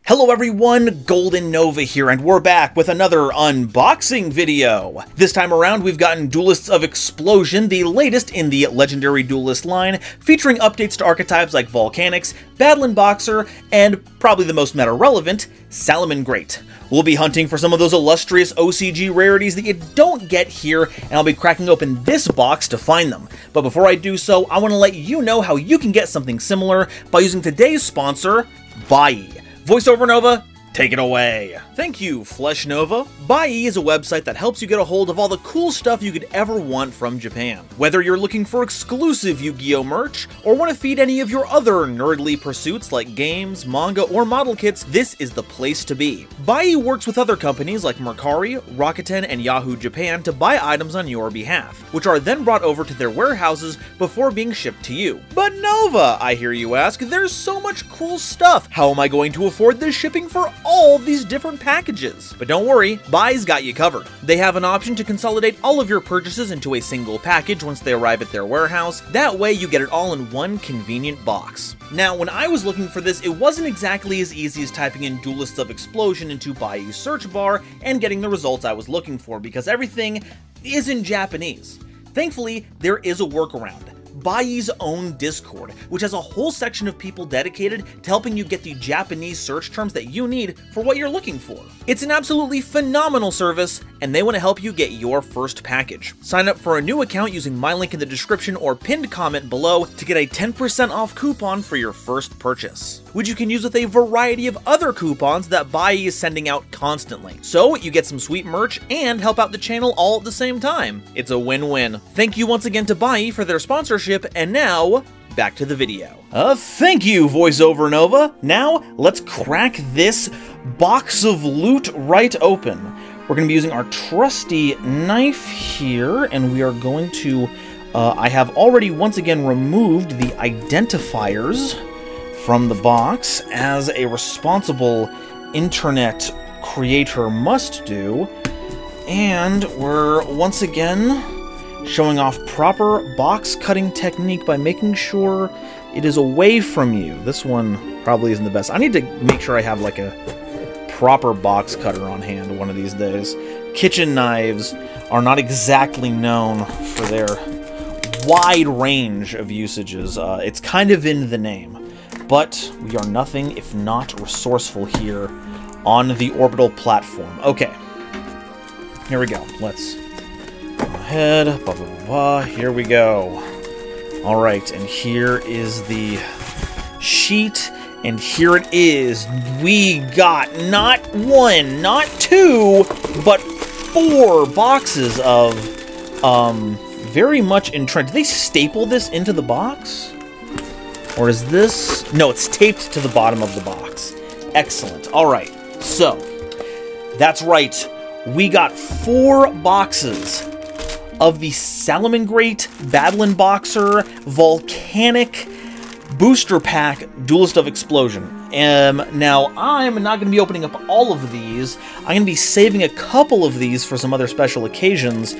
Hello everyone, Golden Nova here, and we're back with another unboxing video. This time around, we've gotten Duelists of Explosion, the latest in the Legendary Duelist line, featuring updates to archetypes like Volcanics, Battling Boxer, and probably the most meta-relevant, Salamangreat. We'll be hunting for some of those illustrious OCG rarities that you don't get here, and I'll be cracking open this box to find them. But before I do so, I want to let you know how you can get something similar by using today's sponsor, Buyee. VoiceOver Nova, take it away. Thank you, Flesh Nova. Buyee is a website that helps you get a hold of all the cool stuff you could ever want from Japan. Whether you're looking for exclusive Yu-Gi-Oh merch, or want to feed any of your other nerdly pursuits like games, manga, or model kits, this is the place to be. Buyee works with other companies like Mercari, Rakuten, and Yahoo Japan to buy items on your behalf, which are then brought over to their warehouses before being shipped to you. But Nova, I hear you ask, there's so much cool stuff. How am I going to afford this shipping for all these different packages? But don't worry, Buyee's got you covered. They have an option to consolidate all of your purchases into a single package once they arrive at their warehouse. That way you get it all in one convenient box. Now, when I was looking for this, it wasn't exactly as easy as typing in Duelists of Explosion into Buyee's search bar and getting the results I was looking for, because everything is in Japanese. Thankfully, there is a workaround. Buyee's own Discord, which has a whole section of people dedicated to helping you get the Japanese search terms that you need for what you're looking for. It's an absolutely phenomenal service, and they want to help you get your first package. Sign up for a new account using my link in the description or pinned comment below to get a 10% off coupon for your first purchase, which you can use with a variety of other coupons that Buyee is sending out constantly. So you get some sweet merch and help out the channel all at the same time. It's a win-win. Thank you once again to Buyee for their sponsorship, and now, back to the video. Thank you, VoiceOver Nova. Now, let's crack this box of loot right open. We're going to be using our trusty knife here, and we are going to, I have already once again removed the identifiers from the box, as a responsible internet creator must do, and we're once again showing off proper box cutting technique by making sure it is away from you. This one probably isn't the best. I need to make sure I have like a proper box cutter on hand one of these days. Kitchen knives are not exactly known for their wide range of usages. It's kind of in the name, but we are nothing if not resourceful here on the orbital platform. Okay, here we go. Let's go ahead. Blah, blah, blah, blah. Here we go. All right, and here is the sheet, and here it is. We got not one, not two, but 4 boxes of very much entrenched. Did they staple this into the box? Or is this... No, it's taped to the bottom of the box. Excellent. All right. So, that's right. We got 4 boxes of the Salamangreat, Battling Boxer, Volcanic Booster Pack Duelist of Explosion. Now, I'm not going to be opening up all of these. I'm going to be saving a couple of these for some other special occasions,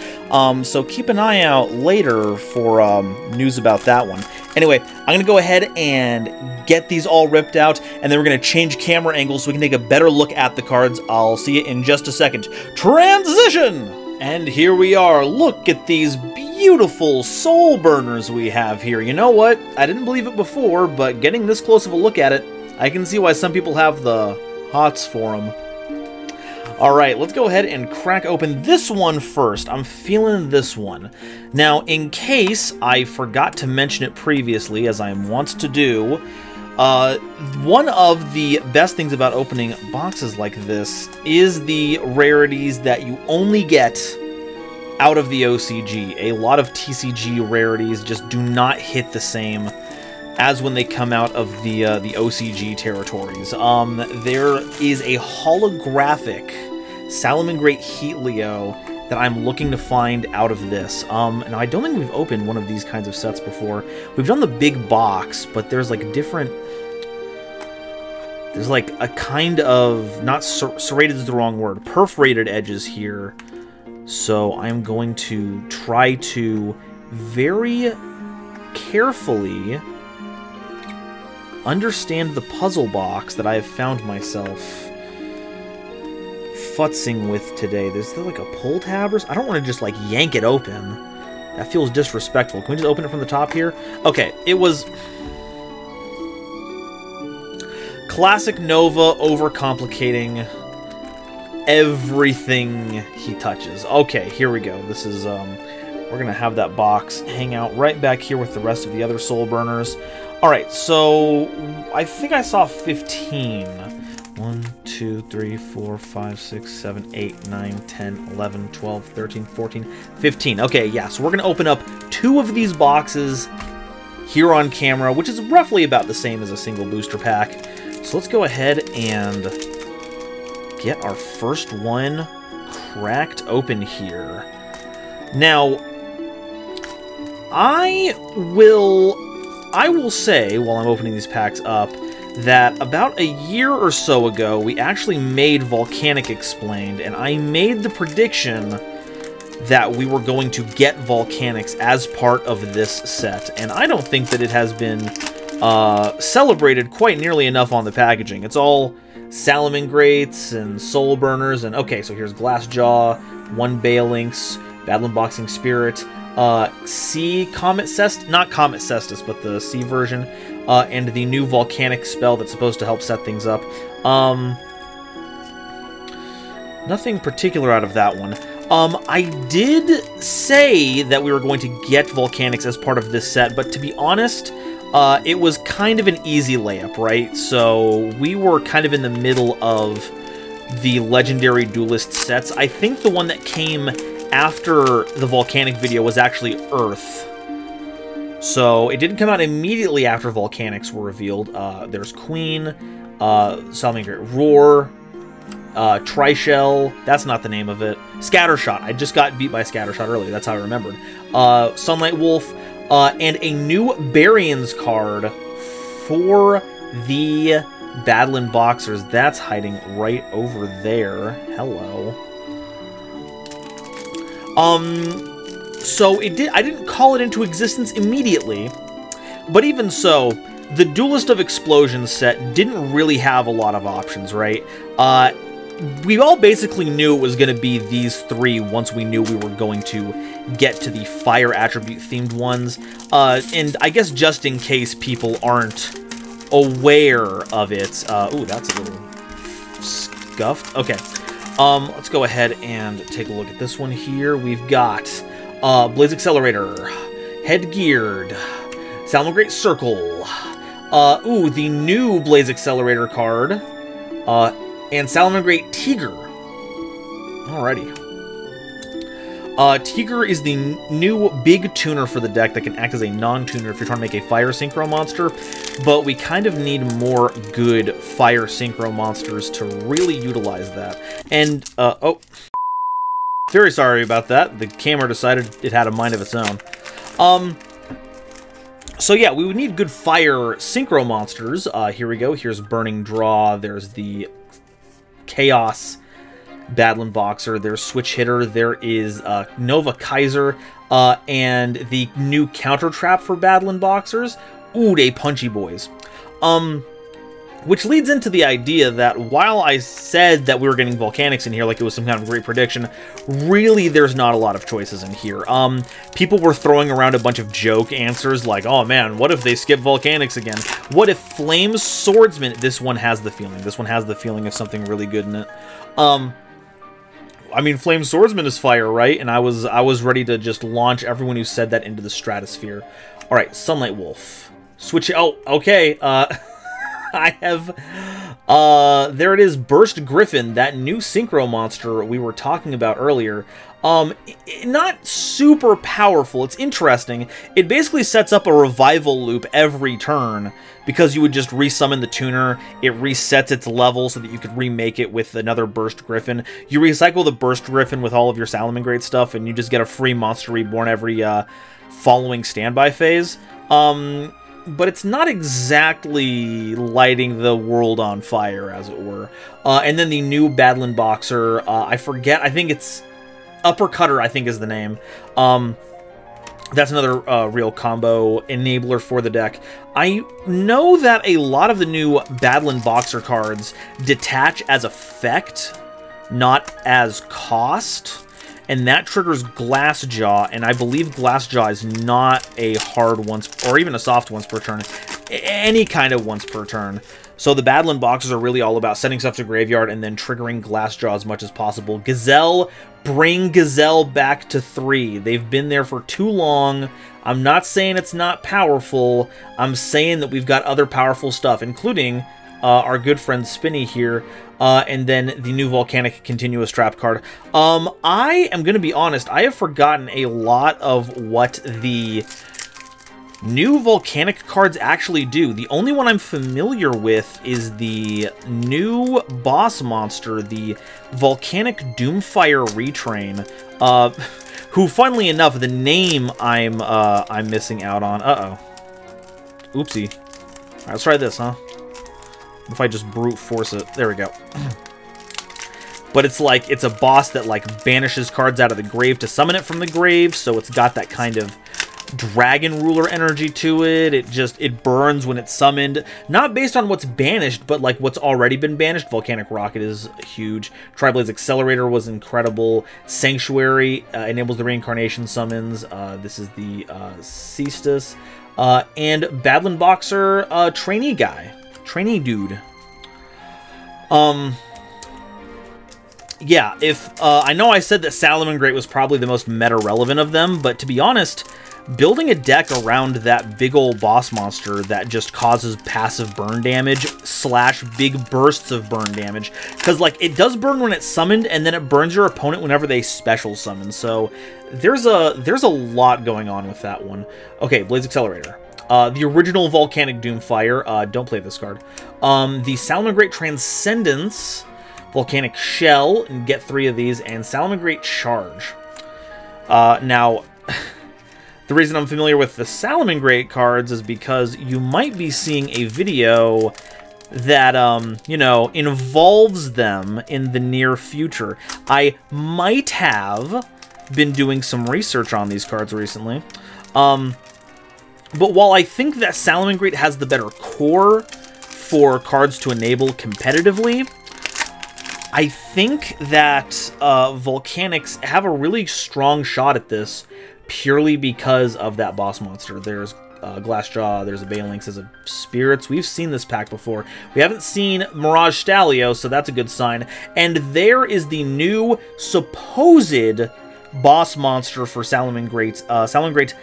so keep an eye out later for news about that one. Anyway, I'm going to go ahead and get these all ripped out, and then we're going to change camera angles so we can take a better look at the cards. I'll see you in just a second. Transition! And here we are. Look at these beautiful soul burners we have here. You know what? I didn't believe it before, but getting this close of a look at it, I can see why some people have the hots for them. Alright, let's go ahead and crack open this one first. I'm feeling this one. Now, in case I forgot to mention it previously, as I am wont to do, one of the best things about opening boxes like this is the rarities that you only get out of the OCG. A lot of TCG rarities just do not hit the same as when they come out of the OCG territories. There is a holographic Salamangreat Heatleo that I'm looking to find out of this. Now, I don't think we've opened one of these kinds of sets before. We've done the big box, but there's like different... There's like a kind of... Not serrated is the wrong word. Perforated edges here. So I'm going to try to very carefully understand the puzzle box that I have found myself futzing with today. Is there like a pull tab or something? I don't want to just like yank it open. That feels disrespectful. Can we just open it from the top here? Okay, it was classic Nova overcomplicating everything he touches. Okay, here we go. This is, we're gonna have that box hang out right back here with the rest of the other soul burners. Alright, so I think I saw 15. 1, 2, 3, 4, 5, 6, 7, 8, 9, 10, 11, 12, 13, 14, 15. Okay, yeah, so we're gonna open up 2 of these boxes here on camera, which is roughly about the same as a single booster pack. So let's go ahead and get our first one cracked open here. Now, I will say, while I'm opening these packs up, that about a year or so ago, we actually made Volcanic Explained, and I made the prediction that we were going to get Volcanics as part of this set, and I don't think that it has been celebrated quite nearly enough on the packaging. It's all Salamangreats and Soul Burners, and okay, so here's Glassjaw, 1 Balinx, Battle Unboxing Spirit, Sea Comet Cestus, not Comet Cestus, but the Sea version, and the new Volcanic spell that's supposed to help set things up. Nothing particular out of that one. I did say that we were going to get Volcanics as part of this set, but to be honest, it was kind of an easy layup, right? So we were kind of in the middle of the Legendary Duelist sets. I think the one that came after the Volcanic video was actually Earth. So it didn't come out immediately after Volcanics were revealed. There's Queen, Salamangreat Roar, Trishell, that's not the name of it. Scattershot, I just got beat by Scattershot earlier, that's how I remembered. Sunlight Wolf, and a new Baryons card for the Battle Unboxers. That's hiding right over there. Hello. So I didn't call it into existence immediately, but even so, the Duelist of Explosion set didn't really have a lot of options, right? We all basically knew it was going to be these 3 once we knew we were going to get to the fire attribute themed ones. And I guess just in case people aren't aware of it, ooh, that's a little scuffed. Okay, let's go ahead and take a look at this one here. We've got Blaze Accelerator, Headgeared, Salamangreat Circle, ooh, the new Blaze Accelerator card, and Salamangreat Tiger. Alrighty. Tiger is the new big tuner for the deck that can act as a non-tuner if you're trying to make a Fire Synchro monster, but we kind of need more good Fire Synchro monsters to really utilize that. And, oh, very sorry about that. The camera decided it had a mind of its own. So yeah, we would need good Fire Synchro monsters. Here we go. Here's Burning Draw. There's the Chaos Battle Unboxer, there's Switch Hitter, there is Nova Kaiser, and the new Counter Trap for Battle Unboxers. Ooh, they punchy boys. Which leads into the idea that while I said that we were getting Volcanics in here like it was some kind of great prediction, really there's not a lot of choices in here. People were throwing around a bunch of joke answers like, oh man, what if they skip Volcanics again? What if Flame Swordsman? This one has the feeling. This one has the feeling of something really good in it. I mean, Flame Swordsman is fire, right? And I was ready to just launch everyone who said that into the stratosphere. All right, Sunlight Wolf. Switch. Oh, okay. I have, there it is, Burst Griffin, that new Synchro monster we were talking about earlier. Not super powerful, it's interesting. It basically sets up a revival loop every turn, because you would just resummon the tuner, it resets its level so that you could remake it with another Burst Griffin. You recycle the Burst Griffin with all of your Salamangreat stuff, and you just get a free monster reborn every, following standby phase. But it's not exactly lighting the world on fire, as it were. And then the new Battle Unboxer, I forget, I think it's Uppercutter, I think is the name. That's another real combo enabler for the deck. I know that a lot of the new Badland Boxer cards detach as effect, not as cost, and that triggers Glassjaw, and I believe Glassjaw is not a hard once, or even a soft once per turn, any kind of once per turn. So the Badland Boxers are really all about sending stuff to graveyard and then triggering Glassjaw as much as possible. Gazelle, bring Gazelle back to 3. They've been there for too long. I'm not saying it's not powerful. I'm saying that we've got other powerful stuff, including our good friend Spinny here, and then the new Volcanic Continuous Trap card. I am going to be honest, I have forgotten a lot of what the new Volcanic cards actually do. The only one I'm familiar with is the new boss monster, the Volcanic Doomfire Retrain, who, funnily enough, the name I'm missing out on. Oopsie. All right, let's try this, huh? If I just brute force it. There we go. But it's like, it's a boss that, like, banishes cards out of the grave to summon it from the grave, so it's got that kind of Dragon Ruler energy to it. It burns when it's summoned. Not based on what's banished, but, like, what's already been banished. Volcanic Rocket is huge. Triblade's Accelerator was incredible. Sanctuary enables the reincarnation summons. This is the Cestus. And Badland Boxer trainee guy. Trainee dude. Yeah, I know I said that Salamangreat was probably the most meta-relevant of them, but to be honest, building a deck around that big old boss monster that just causes passive burn damage / big bursts of burn damage, because, like, it does burn when it's summoned, and then it burns your opponent whenever they special summon, so there's a lot going on with that one. Okay, Blaze Accelerator. The original Volcanic Doomfire, don't play this card. The Salamangreat Transcendence, Volcanic Shell, and get 3 of these, and Salamangreat Charge. Now, the reason I'm familiar with the Salamangreat cards is because you might be seeing a video that, you know, involves them in the near future. I might have been doing some research on these cards recently. But while I think that Salamangreat has the better core for cards to enable competitively, I think that Volcanics have a really strong shot at this purely because of that boss monster. There's Glassjaw, there's a Banelinx, there's a Spirits. We've seen this pack before. We haven't seen Mirage Stalio, so that's a good sign. And there is the new supposed boss monster for Salamangreat. Salamangreat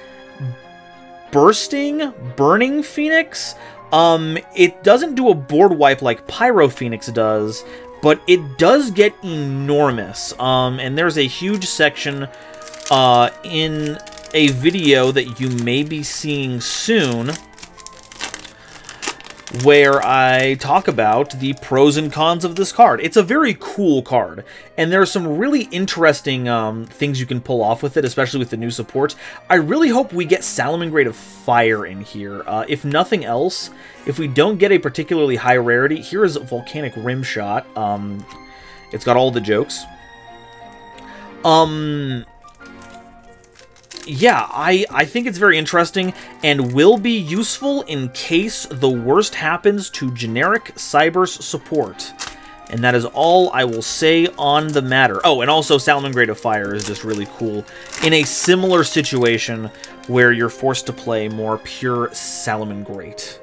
Burning Phoenix. It doesn't do a board wipe like Pyro Phoenix does, but it does get enormous. And there's a huge section in a video that you may be seeing soon where I talk about the pros and cons of this card. It's a very cool card, and there are some really interesting things you can pull off with it, especially with the new support. I really hope we get Salamangreat of Fire in here. If nothing else, if we don't get a particularly high rarity, here is Volcanic Rimshot. It's got all the jokes. Yeah, I think it's very interesting and will be useful in case the worst happens to generic Cybers support. And that is all I will say on the matter. Oh, and also Salamangreat of Fire is just really cool in a similar situation where you're forced to play more pure Salamangreat.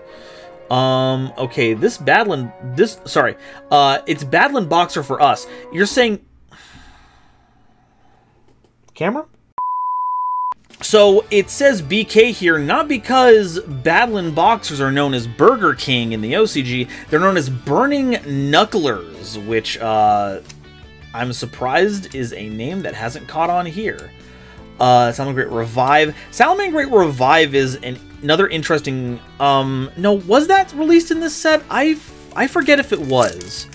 Okay, it's Badland Boxer for us. You're saying... Camera? So, it says BK here, not because Badland Boxers are known as Burger King in the OCG, they're known as Burning Knucklers, which, I'm surprised is a name that hasn't caught on here. Salamangreat Revive. Salamangreat Revive is another interesting, no, was that released in this set? I forget if it was.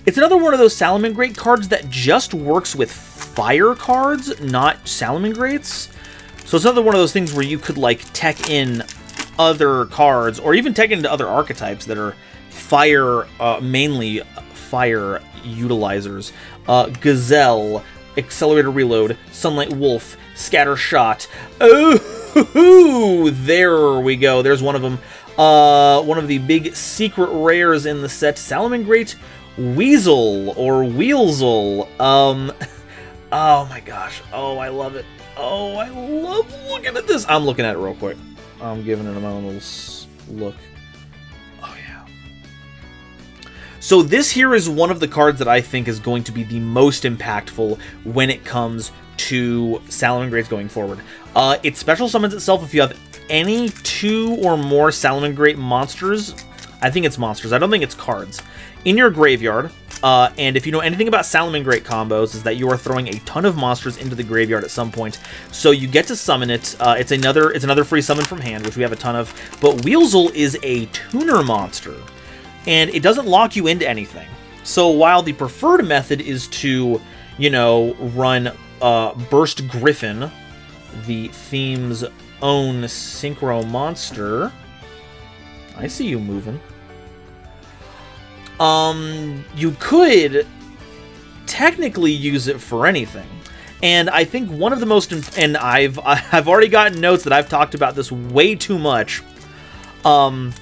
It's another one of those Salamangreat cards that just works with fire cards, not Salamangreats. So it's another one of those things where you could, like, tech in other cards, or even tech into other archetypes that are fire, mainly fire utilizers. Gazelle, Accelerator Reload, Sunlight Wolf, Scattershot. Oh, there we go. There's one of them. One of the big secret rares in the set, Salamangreat Weasel, or Weasel. Oh my gosh. Oh, I love it. Oh, I love looking at this. I'm looking at it real quick. I'm giving it a moment look. Oh, yeah. So this here is one of the cards that I think is going to be the most impactful when it comes to Salamangreats going forward. It special summons itself if you have any 2 or more Salamangreat monsters. I think it's monsters. I don't think it's cards. In your graveyard. And if you know anything about Salamangreat combos, is that you are throwing a ton of monsters into the graveyard at some point. So you get to summon it. It's another free summon from hand, which we have a ton of. But Weasel is a tuner monster, and it doesn't lock you into anything. So while the preferred method is to, you know, run Burst Griffin, the theme's own synchro monster. I see you moving. You could technically use it for anything. And I think one of the most, and I've already gotten notes that I've talked about this way too much. And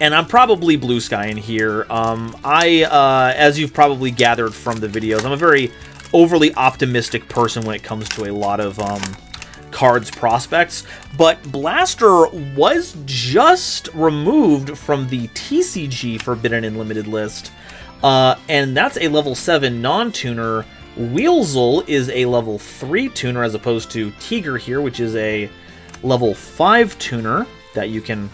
I'm probably blue sky in here. As you've probably gathered from the videos, I'm a very overly optimistic person when it comes to a lot of cards prospects, but Blaster was just removed from the TCG Forbidden and Limited list, and that's a level 7 non-tuner. Weasel is a level 3 tuner as opposed to Tiger here, which is a level 5 tuner that you can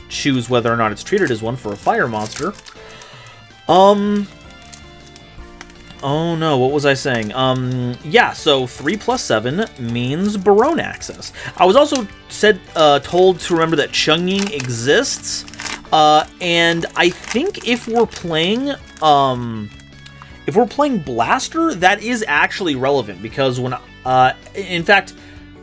choose whether or not it's treated as one for a fire monster. Oh no, what was I saying? Yeah, so 3 plus 7 means Barone access. I was also told to remember that Chunging exists, and I think if we're playing Blaster, that is actually relevant, because when, in fact,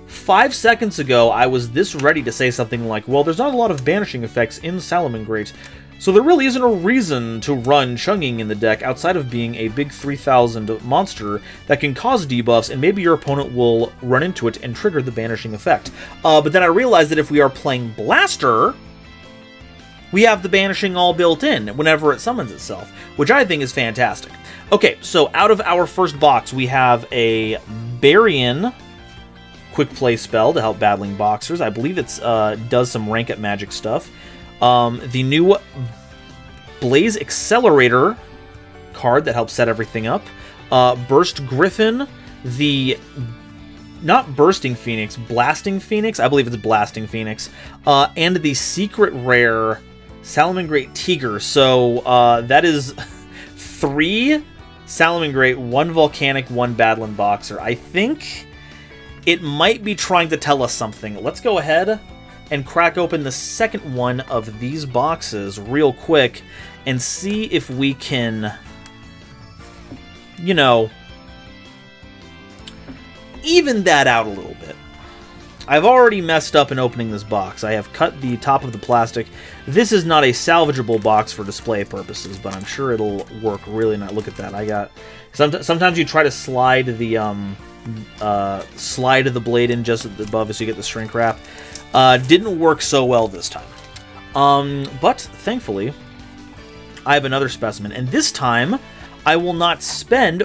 5 seconds ago, I was this ready to say something like, well, there's not a lot of banishing effects in Salamangreat, so there really isn't a reason to run Chunging in the deck outside of being a big 3000 monster that can cause debuffs, and maybe your opponent will run into it and trigger the banishing effect. But then I realized that if we are playing Blaster, we have the banishing all built in whenever it summons itself, which I think is fantastic. Okay, so out of our first box, we have a Baryon quick play spell to help battling boxers. I believe it does some rank up magic stuff. The new Blaze Accelerator card that helps set everything up. Burst Griffin, the not Bursting Phoenix, Blasting Phoenix. I believe it's Blasting Phoenix. And the secret rare Salamangreat Tiger. So that is 3 Salamangreat, 1 Volcanic, 1 Battling Boxer. I think it might be trying to tell us something. Let's go ahead and crack open the second one of these boxes real quick and see if we can, you know, even that out a little bit. I've already messed up in opening this box. I have cut the top of the plastic. This is not a salvageable box for display purposes, but I'm sure it'll work really nice. Look at that. I got sometimes you try to slide the blade in just above so you get the shrink wrap. Didn't work so well this time. But thankfully, I have another specimen, and this time I will not spend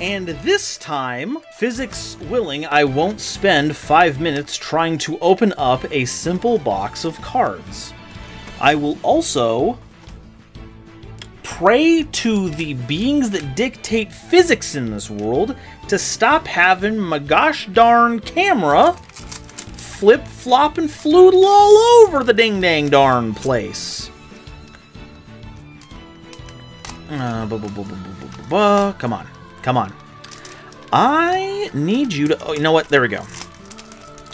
and this time, physics willing, I won't spend 5 minutes trying to open up a simple box of cards. I will also pray to the beings that dictate physics in this world to stop having my gosh darn camera flip, flop, and floodle all over the ding dang darn place. Come on. Come on. I need you to... Oh, you know what? There we go.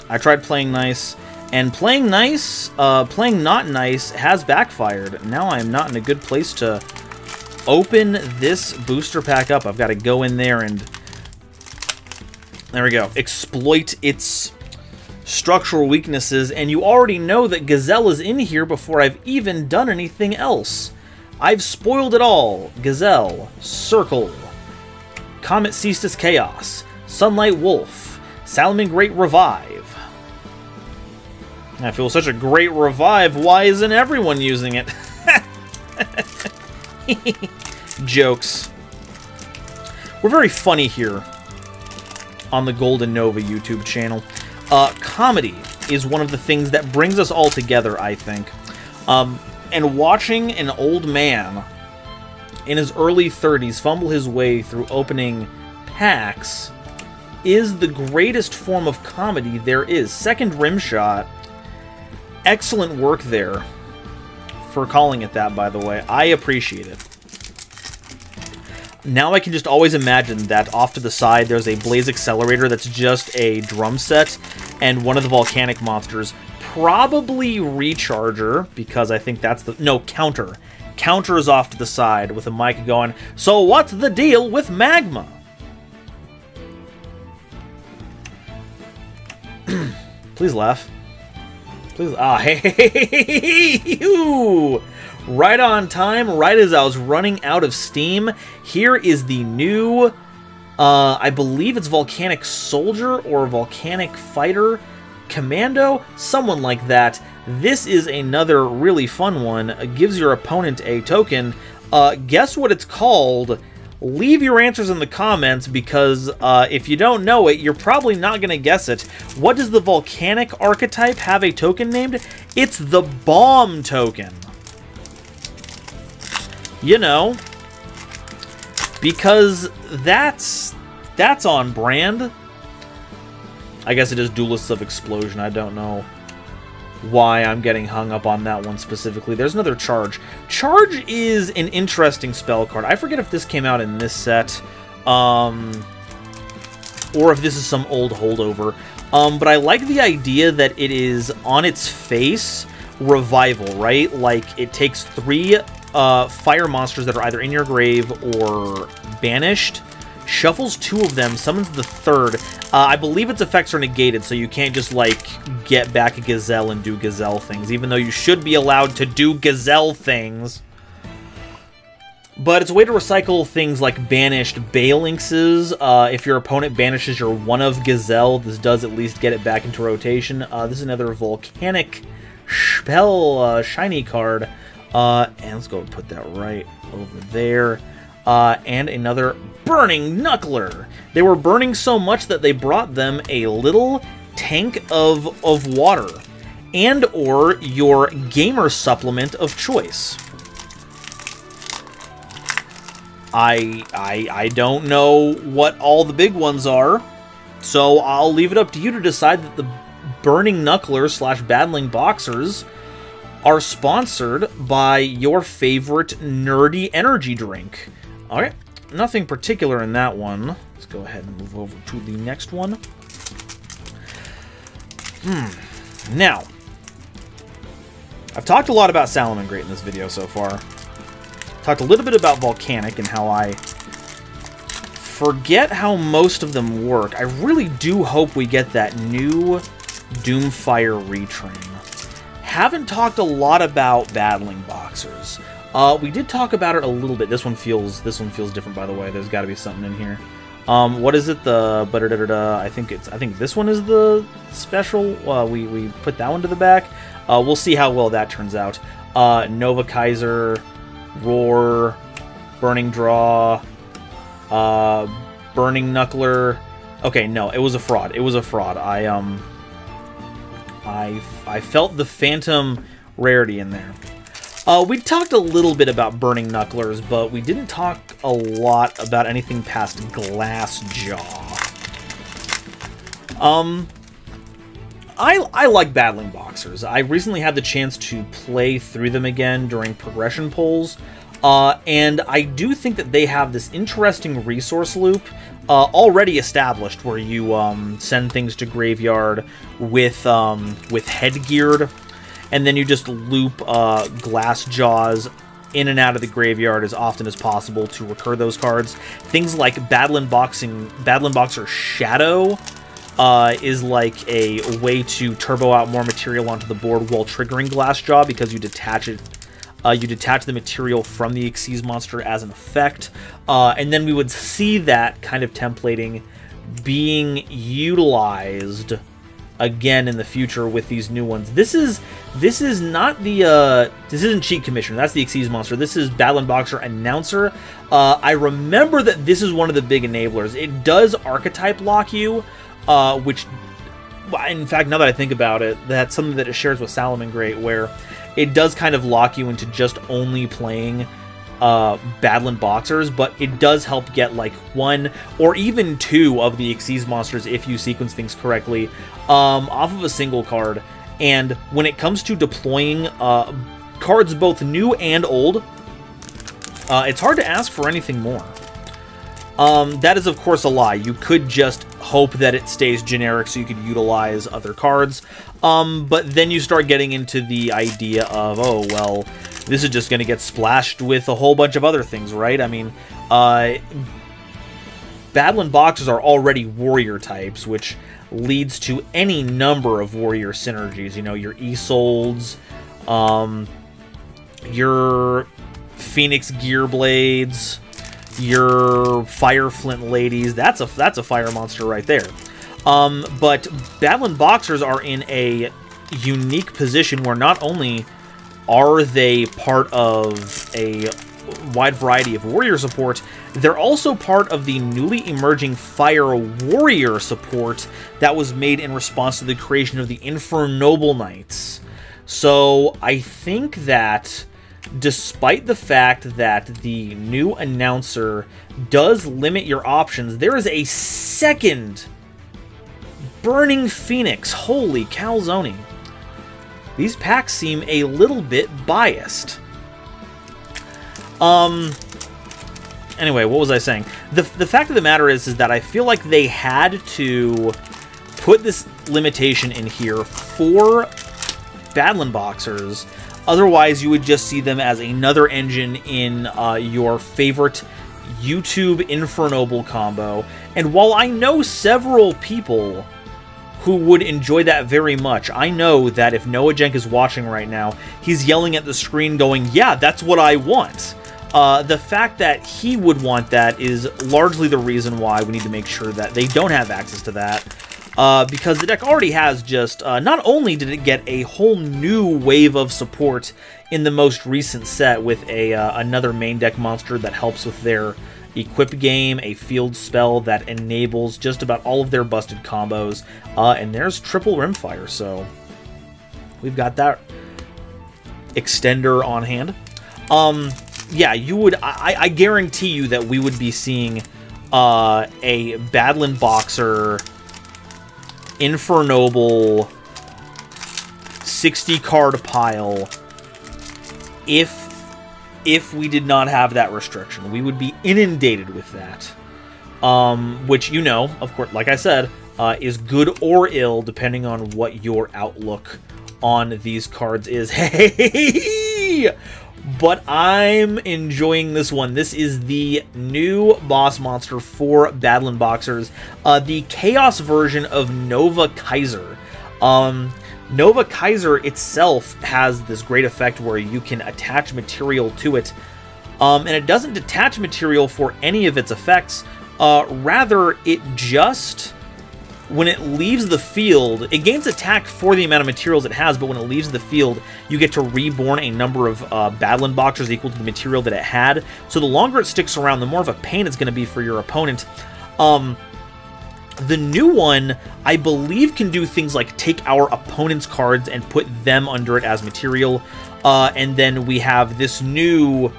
I tried playing nice, and playing nice, playing not nice has backfired. Now I'm not in a good place to open this booster pack up. I've got to go in there and... There we go. Exploit its structural weaknesses, and you already know that Gazelle is in here before I've even done anything else. I've spoiled it all. Gazelle, Circle, Comet Cestus Chaos, Sunlight Wolf, Salamangreat Revive. I feel such a great revive, why isn't everyone using it? Jokes. We're very funny here on the Golden Nova YouTube channel. Comedy is one of the things that brings us all together, I think. And watching an old man in his early 30s fumble his way through opening packs is the greatest form of comedy there is. Second Rimshot, excellent work there for calling it that, by the way. I appreciate it. Now I can just always imagine that off to the side there's a Blaze Accelerator that's just a drum set, and one of the volcanic monsters, probably Recharger, because I think that's the... No, Counter. Counter is off to the side with a mic going, "So what's the deal with magma?" Please laugh. Please. Ah, hey, right on time, right as I was running out of steam. Here is the new, I believe it's Volcanic Soldier or Volcanic Fighter Commando, someone like that. This is another really fun one. It gives your opponent a token. Guess what it's called? Leave your answers in the comments, because if you don't know it, you're probably not going to guess it. What does the Volcanic archetype have a token named? It's the Bomb token. You know, because that's on brand. I guess it is Duelists of Explosion. I don't know why I'm getting hung up on that one specifically. There's another Charge. Charge is an interesting spell card. I forget if this came out in this set, or if this is some old holdover. But I like the idea that it is, on its face, Revival, right? Like, it takes 3 fire monsters that are either in your grave or banished, shuffles 2 of them, summons the 3rd. I believe its effects are negated, so you can't just, like, get back a Gazelle and do Gazelle things, even though you should be allowed to do Gazelle things. But it's a way to recycle things like banished Balinxes. If your opponent banishes your one of Gazelle, this does at least get it back into rotation. This is another Volcanic Spell shiny card. And let's go and put that right over there. And another Burning Knuckler. They were burning so much that they brought them a little tank of water, and or your gamer supplement of choice. I don't know what all the big ones are, so I'll leave it up to you to decide that the Burning Knuckler / Battling Boxers are sponsored by your favorite nerdy energy drink. Alright, nothing particular in that one. Let's go ahead and move over to the next one. Now, I've talked a lot about Salamangreat in this video so far. Talked a little bit about Volcanic and how I forget how most of them work. I really do hope we get that new Doomfire retrain. Haven't talked a lot about Battling Boxers. We did talk about it a little bit. This one feels different, by the way. There's got to be something in here. What is it? The I think this one is the special. We put that one to the back. We'll see how well that turns out. Nova Kaiser, Roar, Burning Draw, Burning Knuckler. Okay, no, it was a fraud. It was a fraud. I felt the Phantom rarity in there. We talked a little bit about Burning Knucklers, but we didn't talk a lot about anything past Glassjaw. I like Battling Boxers. I recently had the chance to play through them again during progression polls, and I do think that they have this interesting resource loop already established, where you send things to graveyard with headgeared, and then you just loop Glassjaws in and out of the graveyard as often as possible to recur those cards. Things like Battling Boxer Shadow is like a way to turbo out more material onto the board while triggering Glassjaw, because you detach it you detach the material from the Xyz monster as an effect, and then we would see that kind of templating being utilized again in the future with these new ones. This is not the this isn't Cheat Commissioner, that's the Xyz monster. This is Battle and Boxer Announcer. I remember that this is one of the big enablers. It does archetype lock you, which, in fact, now that I think about it, that's something that it shares with Salamangreat, where it does kind of lock you into just only playing Battle and Boxers, but it does help get like 1 or even 2 of the Xyz monsters, if you sequence things correctly, off of a single card. And when it comes to deploying cards both new and old, it's hard to ask for anything more. That is, of course, a lie. You could just hope that it stays generic so you could utilize other cards, but then you start getting into the idea of, oh, well, this is just going to get splashed with a whole bunch of other things, right? I mean, Battle and Boxers are already warrior types, which leads to any number of warrior synergies. You know, your Isoldes, your Phoenix Gearblades, your Fire Flint Ladies. That's a fire monster right there. But Battle and Boxers are in a unique position where not only are they part of a wide variety of warrior support, they're also part of the newly emerging Fire Warrior support that was made in response to the creation of the Infernoble Knights. So I think that despite the fact that the new announcer does limit your options, there is a second Burning Phoenix. Holy calzone. These packs seem a little bit biased. Anyway, what was I saying? The fact of the matter is that I feel like they had to put this limitation in here for Battle and Boxers. Otherwise, you would just see them as another engine in your favorite YouTube Infernoble combo. And while I know several people who would enjoy that very much, I know that if Noah Jenk is watching right now, he's yelling at the screen going, yeah, that's what I want. The fact that he would want that is largely the reason why we need to make sure that they don't have access to that. Because the deck already has just, not only did it get a whole new wave of support in the most recent set with another main deck monster that helps with their equip game, a field spell that enables just about all of their busted combos, and there's triple Rimfire, so we've got that extender on hand. Yeah, you would, I guarantee you that we would be seeing a Battle and Boxer Infernoble 60 card pile if we did not have that restriction. We would be inundated with that, which, you know, of course, like I said, is good or ill depending on what your outlook on these cards is. Hey, but I'm enjoying this one. This is the new boss monster for Battle and Boxers, the Chaos version of Nova Kaiser. Nova Kaiser itself has this great effect where you can attach material to it, and it doesn't detach material for any of its effects. Rather, it just, when it leaves the field, it gains attack for the amount of materials it has, but when it leaves the field, you get to reborn a number of Battle and Boxers equal to the material that it had. So the longer it sticks around, the more of a pain it's going to be for your opponent. The new one, I believe, can do things like take our opponent's cards and put them under it as material. And then we have this new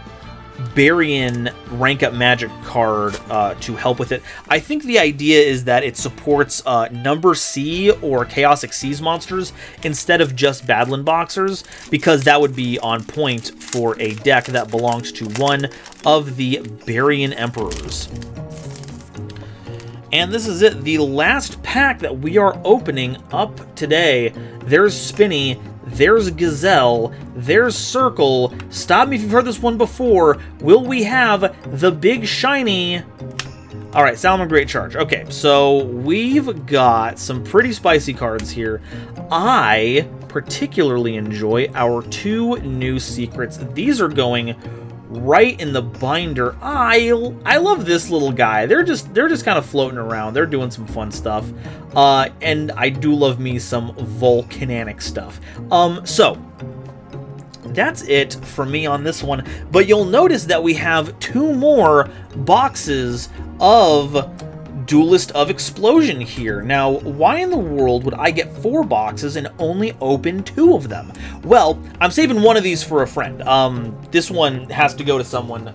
Barian Rank Up Magic card to help with it. I think the idea is that it supports Number C or Chaos Xyz monsters instead of just Battle and Boxers, because that would be on point for a deck that belongs to one of the Barian Emperors. And this is it, the last pack that we are opening up today. There's Spinny, there's Gazelle, there's Circle. Stop me if you've heard this one before. Will we have the big shiny? All right, Salamangreat Charge. Okay, so we've got some pretty spicy cards here. I particularly enjoy our 2 new secrets. These are going right in the binder. I love this little guy. They're just kind of floating around. They're doing some fun stuff. And I do love me some Volcanic stuff. So that's it for me on this one. But you'll notice that we have 2 more boxes of Duelist of Explosion here. Now, why in the world would I get 4 boxes and only open 2 of them? Well, I'm saving one of these for a friend. This one has to go to someone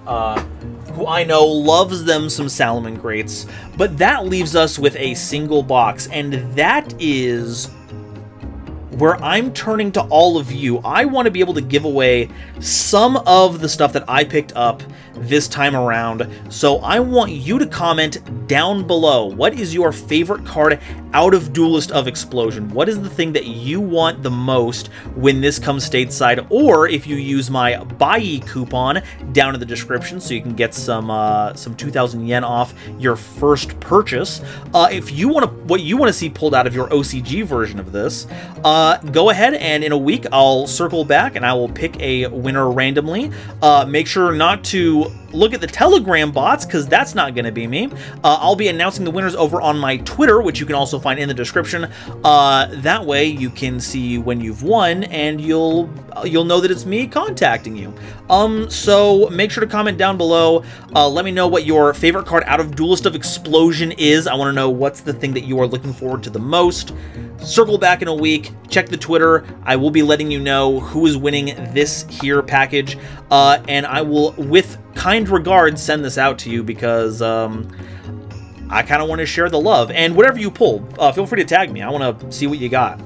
who I know loves them some Salamangreats, but that leaves us with a single box, and that is where I'm turning to all of you. I want to be able to give away some of the stuff that I picked up this time around, so I want you to comment down below. What is your favorite card out of Duelist of Explosion? What is the thing that you want the most when this comes stateside? Or if you use my Buyee coupon down in the description, so you can get some 2,000 yen off your first purchase. If you want what you want to see pulled out of your OCG version of this, go ahead and in a week I'll circle back and I will pick a winner randomly. Make sure not to look at the Telegram bots, because that's not going to be me. I'll be announcing the winners over on my Twitter, which you can also find in the description. That way you can see when you've won, and you'll know that it's me contacting you. So make sure to comment down below. Let me know what your favorite card out of Duelist of Explosion is. I want to know what's the thing that you are looking forward to the most. Circle back in a week, check the Twitter. I will be letting you know who is winning this here package, and I will, with kind regards, send this out to you, because I kind of want to share the love. And whatever you pull, feel free to tag me. I want to see what you got.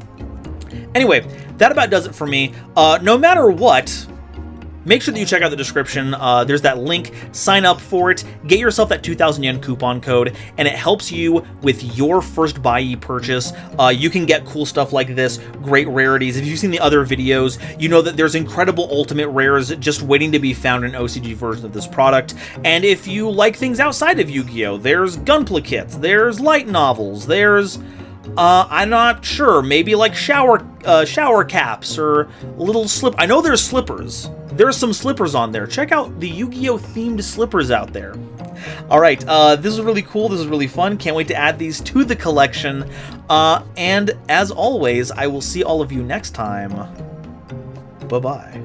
Anyway, that about does it for me. No matter what, make sure that you check out the description. There's that link. Sign up for it. Get yourself that 2,000 yen coupon code, and it helps you with your first Buyee purchase. You can get cool stuff like this, great rarities. If you've seen the other videos, you know that there's incredible ultimate rares just waiting to be found in OCG version of this product. And if you like things outside of Yu-Gi-Oh!, there's Gunpla kits, there's light novels, there's I'm not sure, maybe like shower caps or little slip. I know there's slippers. There's some slippers on there. Check out the Yu-Gi-Oh! Themed slippers out there. Alright, this is really cool. This is really fun. Can't wait to add these to the collection. And as always, I will see all of you next time. Bye-bye.